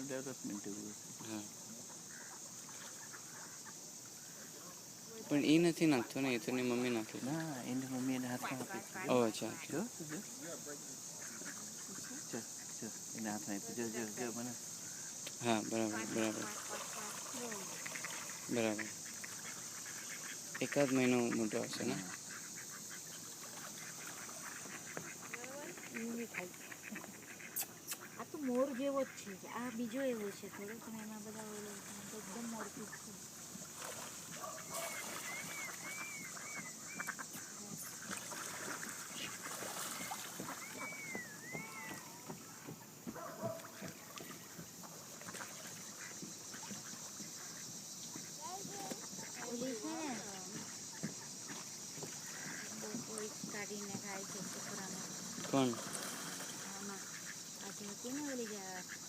Development એવું હા પણ એ નથી નાખતો ને, એ તો એની મમ્મી નાખે છે. ના એની મમ્મી એને હાથમાં આપે છે. ઓ અચ્છા જો એના હાથમાં આપી જો મને. હા બરાબર બરાબર બરાબર. એકાદ મહિનો મોટો હશે ને. આ તો મોર જેવો જ છે, આ બીજો એવો છે થોડો, પણ એમાં બધા એકદમ મોરપીસ છે. ઓલી છે ને કોઈ કાઢીને ખાય છે કપડામાં. કોણ? આમાં આજે હતી ને ઓલી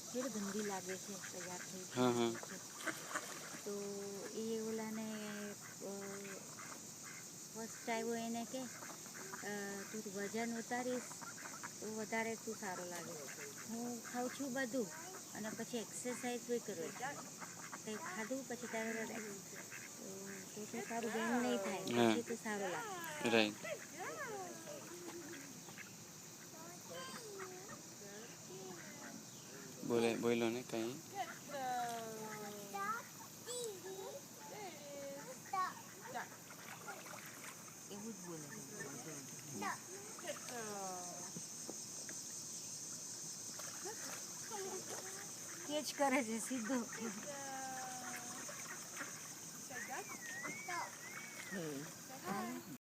થોડી ગંદી લાગે છે, તૈયાર થઈ હા હા છે તો એ ઓલાને ફર્સ્ટ આવ્યો એને કે તું વજન ઉતારીશ તો વધારે તું સારો લાગે. હું ખાઉં છું બધું અને પછી એક્સરસાઇઝ બી કરું, કંઈ ખાધું પછી તારે તો તારું ગેઇન નહીં થાય, હા પછી તું સારો લાગે. રાઈટ. બોલો ને કઈ. એવું જ બોલે છે. કેચ કરે છે સીધું.